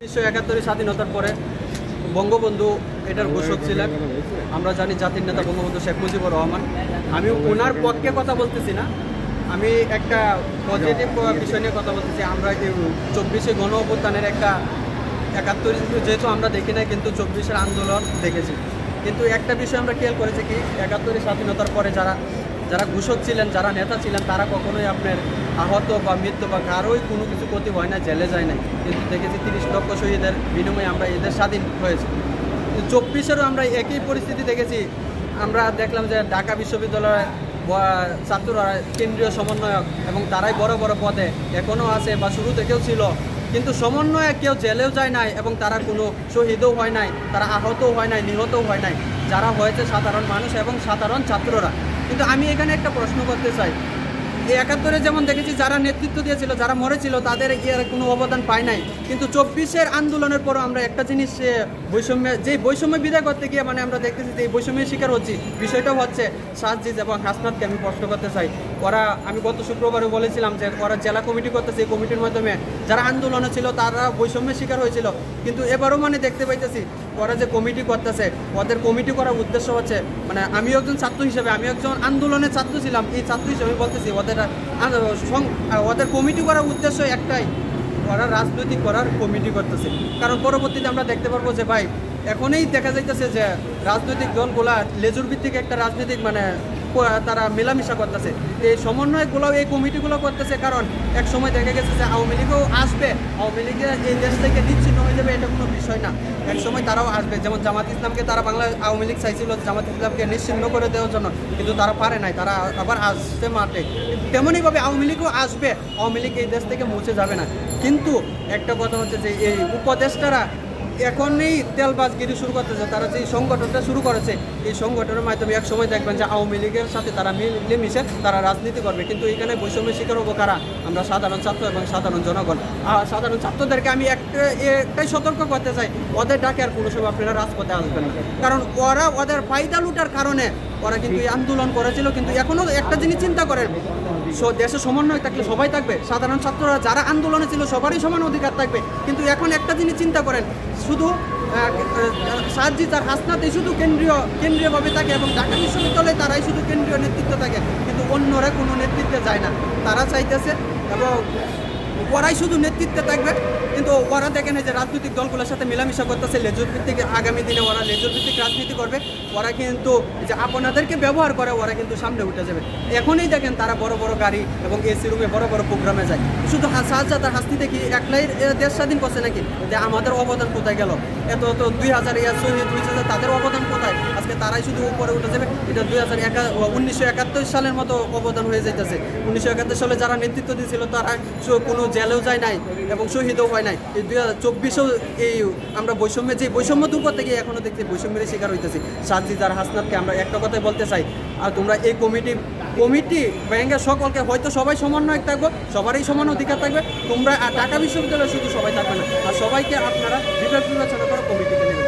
1971 স্বাধীনতার পরে বঙ্গবন্ধু এটার ঘোষক ছিলেন। আমরা জানি জাতির নেতা বঙ্গবন্ধু শেখ মুজিবুর রহমান। আমি ওনার পক্ষে কথা বলতেছি না, আমি একটা পজিটিভ বিষয় নিয়ে কথা বলতেছি। আমরা 24শে গণ অভ্যুত্থানের একটা 71 যেহেতু আমরা দেখি না, কিন্তু 24-এর আন্দোলন দেখেছি। কিন্তু একটা বিষয় আমরা খেয়াল করেছি কি, 71 স্বাধীনতার পরে যারা ঘোষক ছিলেন, যারা নেতা ছিলেন, তারা কখনোই আপনার আহত বা মৃত্যু বা কারোই কোনো কিছু ক্ষতি হয় না, জেলে যায় না। কিন্তু দেখেছি 30 লক্ষ শহীদের বিনিময়ে আমরা এদের স্বাধীন হয়েছে। 24-এরও আমরা একই পরিস্থিতি দেখেছি। আমরা দেখলাম যে ঢাকা বিশ্ববিদ্যালয়ের ছাত্ররা কেন্দ্রীয় সমন্বয়ক এবং তারাই বড় বড় পদে এখনও আছে বা শুরু থেকেও ছিল, কিন্তু সমন্বয়ক কেউ জেলেও যায় নাই এবং তারা কোনো শহীদও হয় নাই, তারা আহতও হয় নাই, নিহতও হয় নাই। যারা হয়েছে সাধারণ মানুষ এবং সাধারণ ছাত্ররা। কিন্তু আমি এখানে একটা প্রশ্ন করতে চাই, এই 71-এ যেমন দেখেছি যারা নেতৃত্ব দিয়েছিল, যারা মরেছিল, তাদের কোনো অবদান পায় নাই। কিন্তু 24-এর আন্দোলনের পরও আমরা একটা জিনিস বৈষম্য বিদায় করতে গিয়ে আমরা দেখতেছি যে এই বৈষম্যের শিকার হচ্ছি। বিষয়টা হচ্ছে সাজিদ এবং হাসনাতকে আমি প্রশ্ন করতে চাই। আমি গত শুক্রবারে বলেছিলাম যে ওরা জেলা কমিটি করতেছে, এই কমিটির মাধ্যমে যারা আন্দোলনে ছিল তারা বৈষম্যের শিকার হয়েছিল। কিন্তু এবারও দেখতে পাইতেছি ওরা যে কমিটি করতেছে, ওদের কমিটি করার উদ্দেশ্য হচ্ছে, আমি একজন ছাত্র হিসেবে, আমি একজন আন্দোলনের ছাত্র ছিলাম, এই ছাত্র হিসেবে বলতেছি ওদের কমিটি করার উদ্দেশ্য একটাই, ওরা রাজনৈতিক করার কমিটি করতেছে। কারণ পরবর্তীতে আমরা দেখতে পারবো যে ভাই এখনই দেখা যাইতেছে যে রাজনৈতিক দলগুলা লেজুর ভিত্তিক একটা রাজনৈতিক তারা মেলামেশা করতেছে। এই সমন্বয়গুলো, এই কমিটিগুলো করতেছে। কারণ এক সময় দেখা গেছে যে আওয়ামী লীগও আসবে, আওয়ামী লীগের এই দেশ থেকে নিচ্ছিন্ন হয়ে যাবে, এটা কোনো বিষয় না। এক সময় তারাও আসবে। যেমন জামাত ইসলামকে তারা আওয়ামী লীগ চাইছিল জামাত ইসলামকে নিশ্চিহ্ন করে দেওয়ার জন্য, কিন্তু তারা পারে নাই, তারা আবার আসছে মাঠে। তেমনইভাবে আওয়ামী লীগও আসবে, আওয়ামী লীগ এই দেশ থেকে মুছে যাবে না। কিন্তু একটা কথা হচ্ছে যে এই উপদেষ্টারা এখনই তেলবাজগিরি শুরু করতেছে। তারা যে সংগঠনটা শুরু করেছে, এই সংগঠনের মাধ্যমে এক সময় দেখবেন যে আওয়ামী লীগের সাথে তারা মিলেমিশে তারা রাজনীতি করবে। কিন্তু এখানে বৈষম্যের শিকার হবো কারা? আমরা সাধারণ ছাত্র এবং সাধারণ জনগণ। সাধারণ ছাত্রদেরকে আমি একটাই সতর্ক করতে চাই, ওদের ডাকে আর কোনো সময় আপনারা রাজপথে আসবেন না। কারণ ওদের ফায়দা লুটার কারণে ওরা কিন্তু এই আন্দোলন করেছিল। কিন্তু এখনও একটা জিনিস চিন্তা করেন, দেশে সমন্বয় থাকলে সবাই থাকবে, সাধারণ ছাত্ররা যারা আন্দোলনে ছিল সবারই সমান অধিকার থাকবে। কিন্তু এখন একটা জিনিস চিন্তা করেন, শুধু সাজিদ আর হাসনাতেই শুধু কেন্দ্রীয়ভাবে থাকে এবং ঢাকা বিশ্ববিদ্যালয়ে তারাই শুধু কেন্দ্রীয় নেতৃত্ব থাকে, কিন্তু অন্যরা কোনো নেতৃত্বে যায় না। তারা চাইতেছে এবং ওরাই শুধু নেতৃত্বে থাকবে। কিন্তু ওরা দেখেন যে রাজনৈতিক দলগুলোর সাথে মেলামেশা করতেছে, লেজুর ভিত্তিক। আগামী দিনে ওরা লেজুর ভিত্তিক রাজনীতি করবে। ওরা কিন্তু যে আপনাদেরকে ব্যবহার করে, ওরা কিন্তু সামনে উঠে যাবে। এখনই দেখেন তারা বড় বড় গাড়ি এবং এসি রুমে বড় বড় প্রোগ্রামে যায়। শুধু সাজ্জাদ আর হাসনাত কি একলাই দেশ স্বাধীন করছে নাকি? যে আমাদের অবদান কোথায় গেল? এত 2000 শহীদ হয়েছে, তাদের অবদান কোথায়? আজকে তারাই শুধু উপরে উঠে যাবে। এটা 1971 সালের মতো অবদান হয়ে যাইতেছে। 1971 সালে যারা নেতৃত্ব দিয়েছিল তারা কোনো জেলেও যায় নাই এবং শহীদও হয় নাই। এই 2024-এও এই আমরা বৈষম্য দূর করতে গিয়ে এখনও দেখছি বৈষম্যের শিকার হইতেছি। সাজিদ আর হাসনাতকে আমরা একটা কথাই বলতে চাই, আর তোমরা এই কমিটি ব্যাংকের সকলকে, হয়তো সবাই সমন্বয়ক থাকবো, সবারই সমান অধিকার থাকবে। তোমরা ঢাকা বিশ্ববিদ্যালয়ে শুধু সবাই থাকবে না, আর সবাইকে আপনারা বিবেচনা করে কমিটিতে নেবেন।